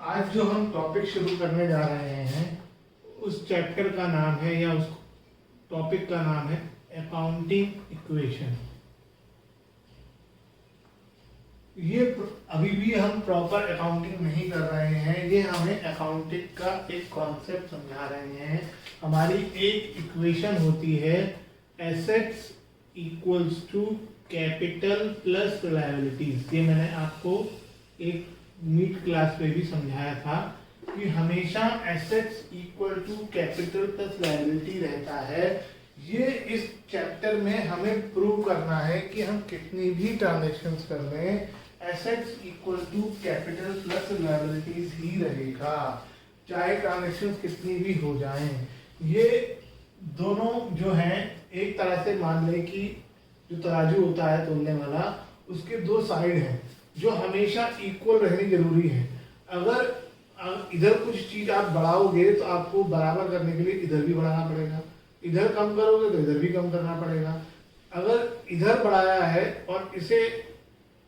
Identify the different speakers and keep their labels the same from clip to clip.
Speaker 1: आज जो हम टॉपिक शुरू करने जा रहे हैं उस चैप्टर का नाम है या उस टॉपिक का नाम है अकाउंटिंग इक्वेशन। ये अभी भी हम प्रॉपर अकाउंटिंग नहीं कर रहे हैं, ये हमें अकाउंटिंग का एक कॉन्सेप्ट समझा रहे हैं। हमारी एक इक्वेशन होती है assets equals to capital plus liabilities. ये मैंने आपको एक मीट क्लास में भी समझाया था कि हमेशा assets equal to capital plus liability रहता है। ये इस चैप्टर में हमें प्रूव करना है कि हम कितनी भी ट्रांजैक्शंस कर लें assets equal to capital plus liabilities ही रहेगा, चाहे ट्रांजैक्शंस कितनी भी हो जाएं। ये दोनों जो हैं, एक तरह से मान लें कि जो तराजू होता है तोलने वाला, उसके दो साइड हैं जो हमेशा इक्वल रहनी जरूरी है। अगर इधर कुछ चीज आप बढ़ाओगे तो आपको बराबर करने के लिए इधर भी बढ़ाना पड़ेगा, इधर कम करोगे तो इधर भी कम करना पड़ेगा। अगर इधर बढ़ाया है और इसे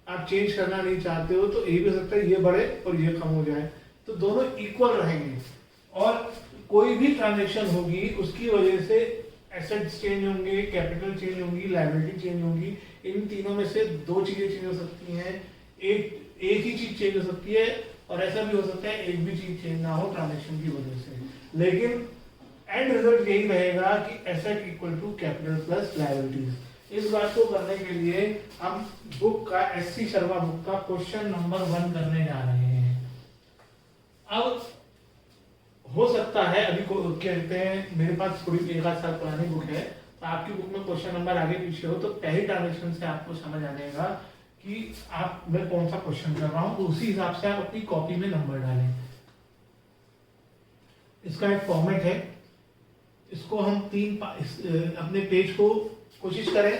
Speaker 1: आप चेंज करना नहीं चाहते हो तो ये भी हो सकता है ये बढ़े और ये कम हो जाए, तो दोनों इक्वल रहेंगे। और कोई भी ट्रांजेक्शन होगी उसकी वजह से एसेट्स चेंज होंगे, कैपिटल चेंज होंगी, लायबिलिटी चेंज होंगी। इन तीनों में से दो चीजें चेंज हो सकती हैं, एक ही चीज चेंज हो सकती है और ऐसा भी हो सकता है एक भी चीज चेंज ना हो ट्रांजैक्शन की वजह से। लेकिन एंड रिजल्ट यही रहेगा कि asset equal to capital plus liabilities. इस बात को करने के लिए हम बुक का एससी शर्मा बुक का क्वेश्चन नंबर 1 करने जा रहे हैं। अब हो सकता है अभी को कहते हैं मेरे पास थोड़ी एक आध साल पुरानी बुक है, तो आपकी बुक में क्वेश्चन नंबर आगे पीछे हो तो पहली ट्रांजेक्शन से आपको समझ आ जाएगा कि आप मैं कौन सा क्वेश्चन कर रहा हूं, तो उसी हिसाब से आप अपनी कॉपी में नंबर डालें। इसका एक फॉर्मेट है, इसको हम अपने पेज को कोशिश करें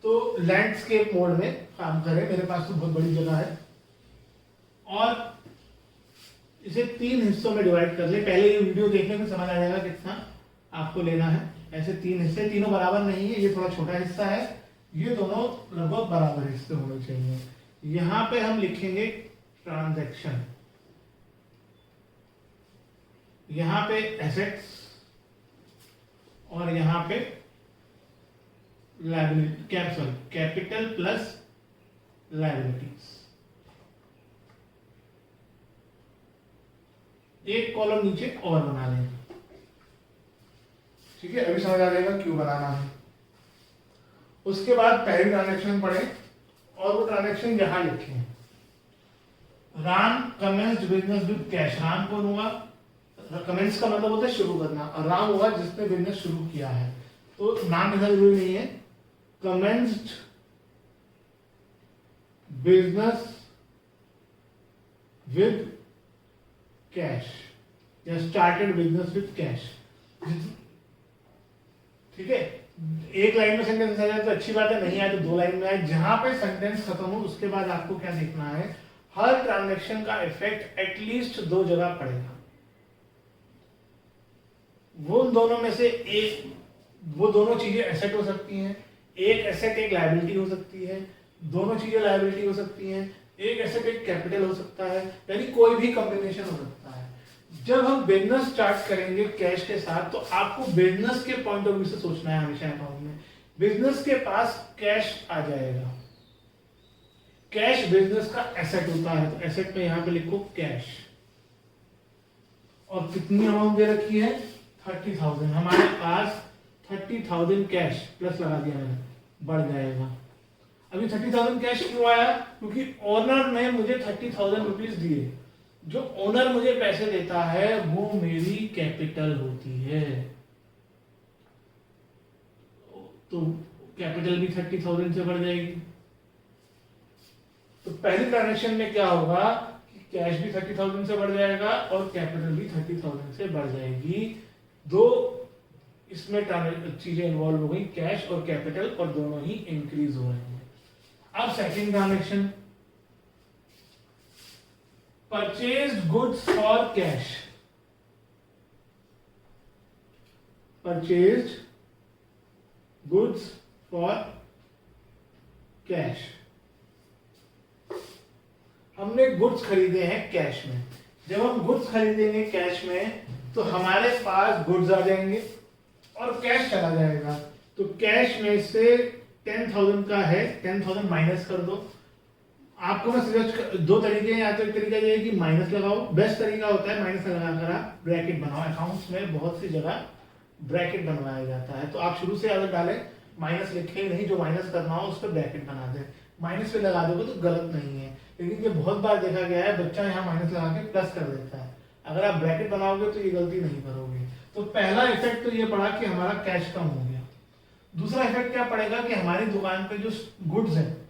Speaker 1: तो लैंडस्केप मोड में काम करें। मेरे पास तो बहुत बड़ी जगह है और इसे 3 हिस्सों में डिवाइड कर ले। पहले ये वीडियो देखने में समझ आ जाएगा कितना आपको लेना है। ऐसे 3 हिस्से, तीनों बराबर नहीं है, ये थोड़ा छोटा हिस्सा है, ये दोनों लगभग बराबर हिस्से होने चाहिए। यहां पे हम लिखेंगे ट्रांजैक्शन, यहां पे एसेट्स और यहां पे लायबिलिटी, कैपिटल प्लस लायबिलिटीज। एक कॉलम नीचे और बना लें, ठीक है। अभी समझ आ जाएगा क्यों बनाना है। उसके बाद पहली ट्रांजैक्शन पढ़ें और वो ट्रांजैक्शन यहां लिखें। Ram commenced business with cash. Ram कौन हुआ? कमेंस का मतलब होता है शुरू करना, और राम हुआ जिसने बिजनेस शुरू किया है, तो नाम इधर जरूरी नहीं है। कमेंस्ड बिजनेस विद कैश या स्टार्टेड बिजनेस विद कैश, ठीक है। एक लाइन में सेंटेंस आ जाए तो अच्छी बात है, नहीं आए तो 2 लाइन में आए। जहां पे सेंटेंस खत्म हो उसके बाद आपको क्या देखना है, हर ट्रांजैक्शन का इफेक्ट एटलीस्ट 2 जगह पड़ेगा। वो दोनों में से एक, वो दोनों चीजें एसेट हो सकती हैं, एक एसेट एक लायबिलिटी हो सकती है, दोनों चीजें लायबिलिटी हो सकती हैं, एक एसेट एक कैपिटल हो सकता है, यानी कोई भी कॉम्बिनेशन हो सकता है। जब हम बिजनेस स्टार्ट करेंगे कैश के साथ तो आपको बिजनेस के पॉइंट ऑफ व्यू से सोचना है हमेशा अकाउंट में। बिजनेस के पास कैश आ जाएगा, कैश बिजनेस का एसेट होता है, तो एसेट में यहां पे लिखो कैश। और कितनी अमाउंट दे रखी है? 30,000। हमारे पास 30,000 कैश प्लस लगा दिया मैंने, बढ़ जाएगा। अभी 30,000 कैश क्यों आया? क्योंकि ओनर ने मुझे 30,000 रुपीज दिए। जो ओनर मुझे पैसे देता है वो मेरी कैपिटल होती है, तो कैपिटल भी 30,000 से बढ़ जाएगी। तो पहली ट्रांजैक्शन में क्या होगा कि कैश भी 30,000 से बढ़ जाएगा और कैपिटल भी 30,000 से बढ़ जाएगी। 2 इसमें चीजें इन्वॉल्व हो गई, कैश और कैपिटल, और दोनों ही इंक्रीज हो रहे हैं। अब second transaction, purchased goods for cash. Purchased goods for cash, हमने गुड्स खरीदे हैं कैश में। जब हम गुड्स खरीदेंगे कैश में तो हमारे पास गुड्स आ जाएंगे और कैश चला जाएगा। तो कैश में से 10,000 का है, 10,000 माइनस कर दो। आपको मैं सजेस्ट दो तरीके हैं, या तो एक तरीका ये है कि माइनस लगाओ, बेस्ट तरीका होता है माइनस लगाकर आप ब्रैकेट बनाओ। अकाउंट्स में बहुत सी जगह ब्रैकेट बनवाया जाता है, तो आप शुरू से अगर डालें माइनस लिखे ही नहीं, जो माइनस करना हो उस पर ब्रैकेट बना दें। माइनस पे लगा दोगे तो गलत नहीं है, लेकिन ये बहुत बार देखा गया है बच्चा यहाँ माइनस लगा के प्लस कर देता है। अगर आप ब्रैकेट बनाओगे तो ये गलती नहीं करोगे। तो पहला इफेक्ट तो ये पड़ा कि हमारा कैश कम हो गया। दूसरा इफेक्ट क्या पड़ेगा कि हमारी दुकान पे जो गुड्स हैं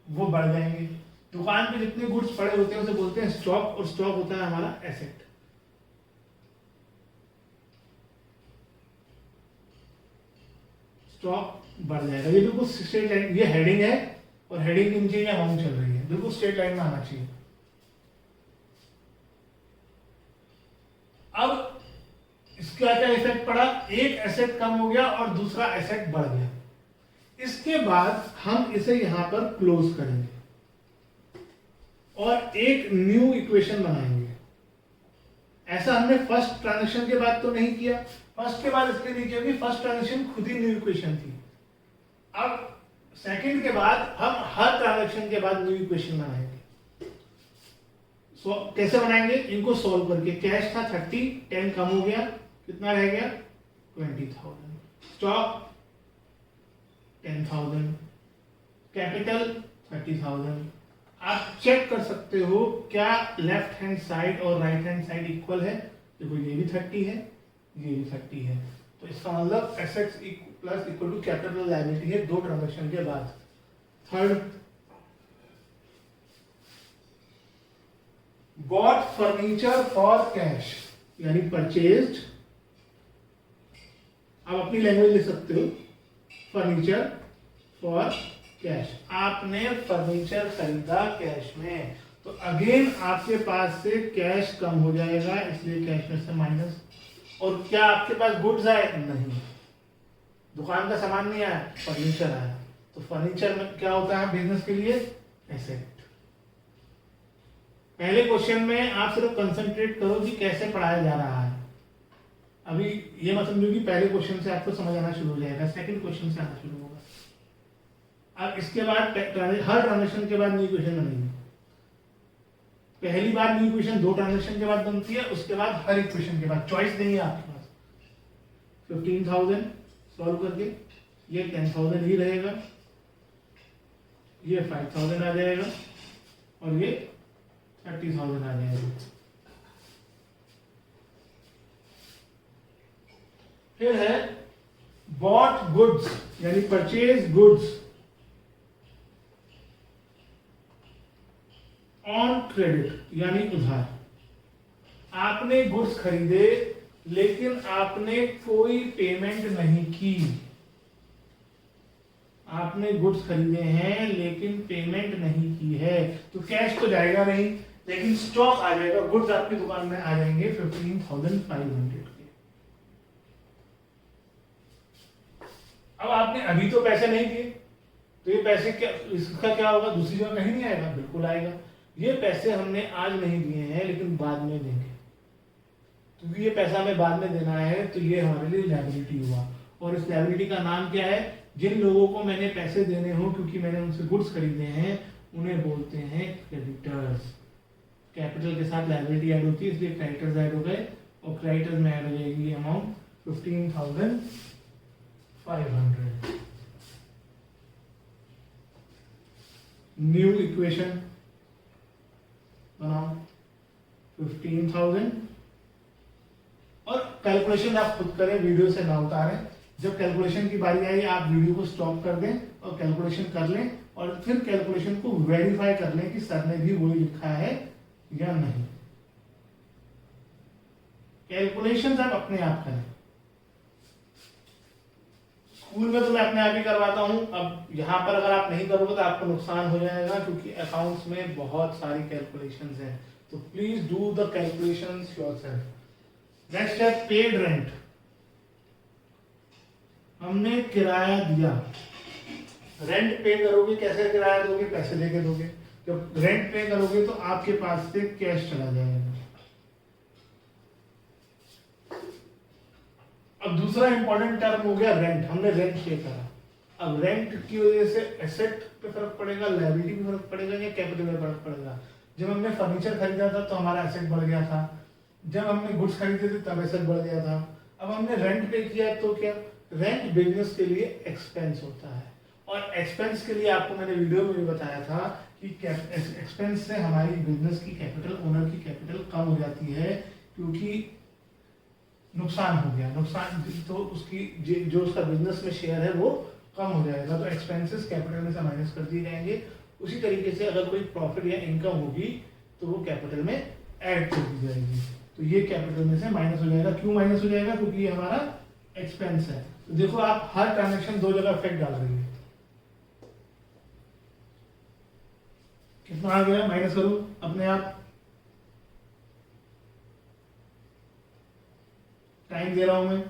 Speaker 1: वो बढ़ जाएंगे। दुकान पे जितने गुड्स पड़े होते हैं उसे बोलते हैं स्टॉक, और स्टॉक होता है हमारा एसेट। स्टॉक बढ़ जाएगा। ये बिल्कुल स्ट्रेट लाइन, ये हेडिंग है और हेडिंग के नीचे ये अमाउंट चल रही है, बिल्कुल स्ट्रेट लाइन में आना चाहिए। अब इसका क्या इफेक्ट पड़ा, एक एसेट कम हो गया और दूसरा एसेट बढ़ गया। इसके बाद हम इसे यहां पर क्लोज करेंगे और एक न्यू इक्वेशन बनाएंगे। ऐसा हमने फर्स्ट ट्रांजैक्शन के बाद तो नहीं किया, फर्स्ट के बाद इसके नीचे होगी, फर्स्ट ट्रांजैक्शन खुद ही न्यू इक्वेशन थी। अब सेकंड के बाद हम हर ट्रांजैक्शन के बाद न्यू इक्वेशन बनाएंगे। कैसे बनाएंगे, इनको सॉल्व करके। कैश था 30, 10 कम हो गया, कितना रह गया 20,000। Stock 10,000, capital 30,000। आप चेक कर सकते हो क्या लेफ्ट हैंड साइड और राइट हैंड साइड इक्वल है। देखो ये भी 30 है, ये भी 30 है, तो इसका मतलब assets plus equal to capital liability है दो ट्रांजैक्शन के बाद। Third, bought furniture for cash, यानी परचेज्ड, आप अपनी लैंग्वेज लिख सकते हो, फर्नीचर फॉर कैश। आपने फर्नीचर खरीदा कैश में, तो अगेन आपके पास से कैश कम हो जाएगा, इसलिए कैश में से माइनस। और क्या आपके पास गुड्स आए? नहीं, दुकान का सामान नहीं आया, फर्नीचर आया। तो फर्नीचर में क्या होता है बिजनेस के लिए? एसेट। पहले क्वेश्चन में आप सिर्फ कंसंट्रेट करो कि कैसे पढ़ाया जा रहा है। अभी ये मत समझो कि पहले क्वेश्चन से आपको समझ आना शुरू हो जाएगा, सेकंड क्वेश्चन से आना शुरू होगा। अब इसके बाद हर ट्रांजैक्शन के बाद न्यू इक्वेशन बनेगी। पहली बार न्यू इक्वेशन दो ट्रांजैक्शन के बाद बनती है, उसके बाद हर इक्वेशन के बाद चॉइस नहीं है आपके पास। 15,000 सॉल्व करके ये 10,000 ही रहेगा, ये 5,000 आ जाएगा और ये 30,000 आ जाएगा। फिर है बॉट गुड्स, यानी परचेज गुड्स ऑन क्रेडिट, यानी उधार। आपने गुड्स खरीदे लेकिन आपने कोई पेमेंट नहीं की। आपने गुड्स खरीदे हैं लेकिन पेमेंट नहीं की है, तो कैश तो जाएगा नहीं, लेकिन स्टॉक आ जाएगा। गुड्स आपकी दुकान में आ जाएंगे 15,500 के। अब आपने अभी तो पैसे नहीं दिए, तो ये पैसे क्या, इसका क्या होगा? दूसरी जगह कहीं नहीं आएगा? बिल्कुल आएगा। ये पैसे हमने आज नहीं दिए हैं लेकिन बाद में देंगे, क्योंकि ये पैसा हमें बाद में देना है, तो ये हमारे लिए लायबिलिटी हुआ। और इस लायबिलिटी का नाम क्या है? जिन लोगों को मैंने पैसे देने हो क्योंकि मैंने उनसे गुड्स खरीदे हैं, उन्हें बोलते हैं क्रेडिटर्स। कैपिटल के साथ लायबिलिटी ऐड होती है, इसलिए क्रेडिटर्स ऐड हो गए, और क्रेडिटर्स में ऐड हो जाएगी अमाउंट 15,500। न्यू इक्वेशन बनाओ 15,000, और कैलकुलेशन आप खुद करें, वीडियो से ना उतारें। जब कैलकुलेशन की बारी आई आप वीडियो को स्टॉप कर दें और कैलकुलेशन कर लें, और फिर कैलकुलेशन को वेरीफाई कर लें कि सर ने भी वही लिखा है या नहीं। कैलकुलेशन आप अपने आप करें। स्कूल में तो मैं अपने आप ही करवाता हूं, अब यहाँ पर अगर आप नहीं करोगे तो आपको नुकसान हो जाएगा, क्योंकि अकाउंट्स में बहुत सारी कैलकुलेशंस हैं। तो please do the calculations yourself. Next है पेड रेंट। हमने किराया दिया, रेंट पे करोगे, कैसे किराया दोगे? पैसे देके दोगे। जब रेंट पे करोगे तो आपके पास से कैश चला जाएगा। अब दूसरा इंपॉर्टेंट टर्म हो गया रेंट, हमने रेंट पे करा। अब रेंट की वजह से एसेट पे फर्क पड़ेगा, लायबिलिटी पे फर्क पड़ेगा या कैपिटल में फर्क पड़ेगा। जब हमने फर्नीचर खरीदा था तो हमारा एसेट बढ़ गया था, जब हमने गुड्स खरीदे थे तब एसेट बढ़ गया था। अब हमने रेंट पे किया तो क्या, रेंट बिजनेस के लिए एक्सपेंस होता है, और एक्सपेंस के लिए आपको मैंने वीडियो में भी बताया था कि एक्सपेंस से हमारी बिजनेस की कैपिटल, ओनर की कैपिटल कम हो जाती है, क्योंकि नुकसान हो गया, नुकसान तो उसकी जो उसका बिजनेस में शेयर है वो कम हो जाएगा, तो एक्सपेंसेस कैपिटल में से माइनस कर दिए जाएंगे। उसी तरीके से अगर कोई प्रॉफिट या इनकम होगी तो वो कैपिटल में ऐड कर दी जाएगी, तो ये कैपिटल में से माइनस हो जाएगा। क्यों माइनस हो जाएगा, क्योंकि ये हमारा एक्सपेंस है। तो देखो आप हर ट्रांजेक्शन दो जगह इफेक्ट डाल रही है। कितना आ गया, माइनस करो अपने आप, टाइम दे रहा हूं मैं।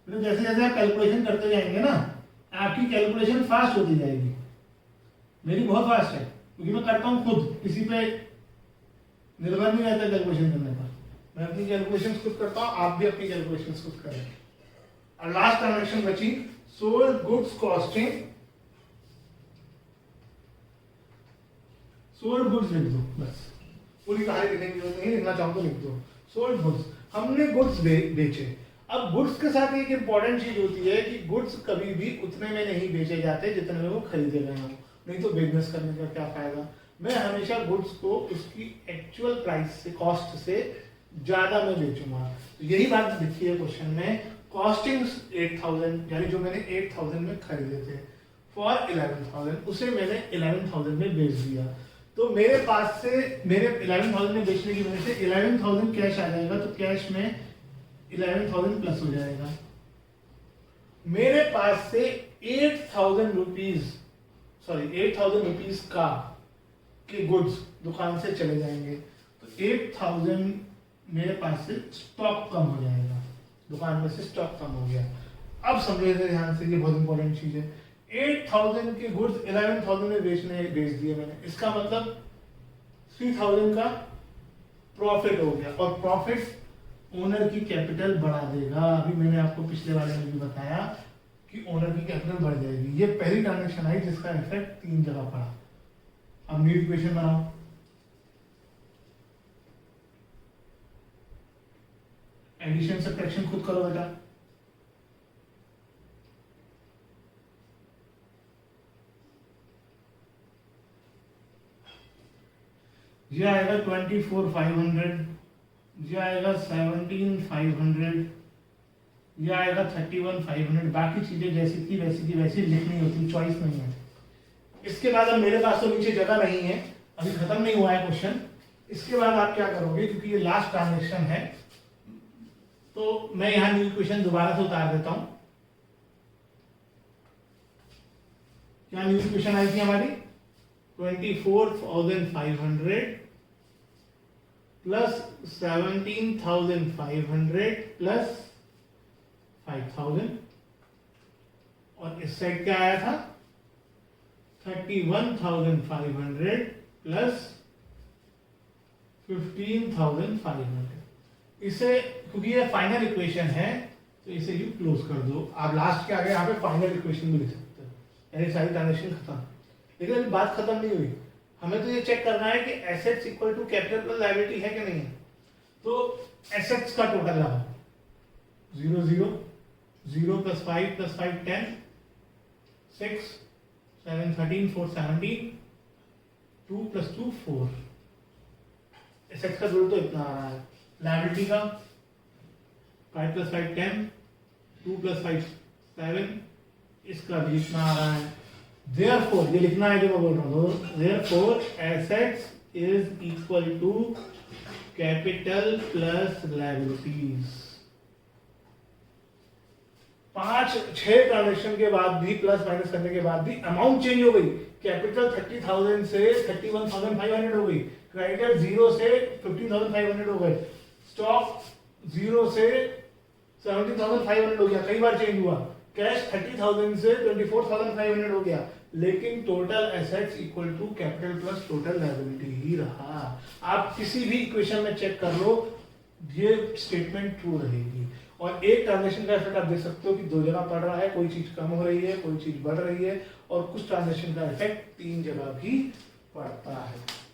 Speaker 1: तो जैसे जैसे आप कैलकुलेशन करते जाएंगे ना, आपकी कैलकुलेशन फास्ट होती जाएगी। मेरी बहुत फास्ट है क्योंकि मैं करता हूं खुद, किसी पे निर्भर नहीं रहता कैलकुलेशन करने पर। मैं अपनी कैलकुलेशन खुद करता हूं, आप भी अपनी कैलकुलेशन खुद करें। और लास्ट ट्रांजेक्शन बची sold goods costing, sold goods लिख दो बस, पूरी कहानी लिखने की जरूरत नहीं, लिखना चाहूं तो लिख दो। सोल्ड गुड्स, हमने गुड्स बेचे। अब गुड्स के साथ एक इंपॉर्टेंट चीज होती है कि गुड्स कभी भी उतने में नहीं बेचे जाते जितने में वो खरीदे गए हों, नहीं तो बिजनेस करने का क्या फायदा। मैं हमेशा गुड्स को उसकी एक्चुअल प्राइस से, कॉस्ट से ज्यादा में बेचूंगा। तो यही बात लिखी है क्वेश्चन में, कॉस्टिंग 8000, यानी जो मैंने 8000 में खरीदे थे फॉर 11000, उसे मैंने 11000 में बेच दिया। तो मेरे पास से, मेरे 11000 में बेचने की वजह से 11000 कैश आ जाएगा, तो कैश में 11000 प्लस हो जाएगा। मेरे पास से 8000 रुपीज, सॉरी 8000 रुपीज का के गुड्स दुकान से चले जाएंगे, तो 8000 मेरे पास से स्टॉक कम हो जाएगा, दुकान में से स्टॉक कम हो गया। अब समझिए ध्यान से, ये बहुत इंपॉर्टेंट चीज है। 8000 के गुड्स 11000 में बेच दिए मैंने, इसका मतलब 3000 का प्रॉफिट हो गया, और प्रॉफिट ओनर की कैपिटल बढ़ा देगा। अभी मैंने आपको पिछले वाले में भी बताया कि ओनर की कैपिटल बढ़ जाएगी। ये पहली ट्रांजेक्शन आई जिसका इफेक्ट 3 जगह पड़ा। अब न्यू इक्वेशन बनाओ, एडिशन सब्ट्रैक्शन खुद करो बेटा। ये आएगा 24500, ये आएगा 17500, ये आएगा 31500। बाकी चीजें जैसी की वैसी लिखनी होती, चॉइस नहीं है। इसके बाद अब मेरे पास तो नीचे जगह नहीं है, अभी खत्म नहीं हुआ है क्वेश्चन। इसके बाद आप क्या करोगे, क्योंकि ये लास्ट ट्रांजेक्शन है, तो मैं यहां न्यू इक्वेशन दोबारा से उतार देता हूं। क्या न्यू इक्वेशन आई थी हमारी, 24500 प्लस 17500 प्लस 5000, और इस साइड क्या आया था, 31500 प्लस 15500। इसे, क्योंकि ये फाइनल इक्वेशन है तो इसे यू क्लोज कर दो। आप लास्ट के आगे यहाँ पे फाइनल इक्वेशन भी लिख सकते हो, यानी सारी ट्रांजेक्शन खत्म। लेकिन अभी बात खत्म नहीं हुई, हमें तो ये चेक करना है कि assets equal to capital plus liability है कि नहीं है। तो एसेट्स का टोटल लगाओ, 0 0 0 प्लस 5 प्लस 5 10, 6 7 13 4 17, 2 प्लस 2 4। एसेट्स का टोटल तो इतना आ रहा है। लायबिलिटी का 5 प्लस 5 10, 2 प्लस 5 7, इसका भी इतना आ रहा है। Therefore, ये लिखना है जो मैं बोल रहा हूँ, therefore assets is equal to capital plus liabilities। 5-6 transaction के बाद भी, प्लस माइनस करने के बाद भी अमाउंट चेंज हो गई। कैपिटल 30,000 से 31,500 हो गई, क्रेडिटर 0 से 15,500 हो गए, स्टॉक 0 से 17,500 हो गया, कई बार चेंज हुआ। कैश 30,000 से 24,500 हो गया, लेकिन total assets equal to capital plus total liability ही रहा। आप किसी भी इक्वेशन में चेक कर लो, ये स्टेटमेंट ट्रू रहेगी। और एक ट्रांजेक्शन का इफेक्ट आप देख सकते हो कि 2 जगह पड़ रहा है, कोई चीज कम हो रही है, कोई चीज बढ़ रही है, और कुछ ट्रांजेक्शन का इफेक्ट 3 जगह भी पड़ता है।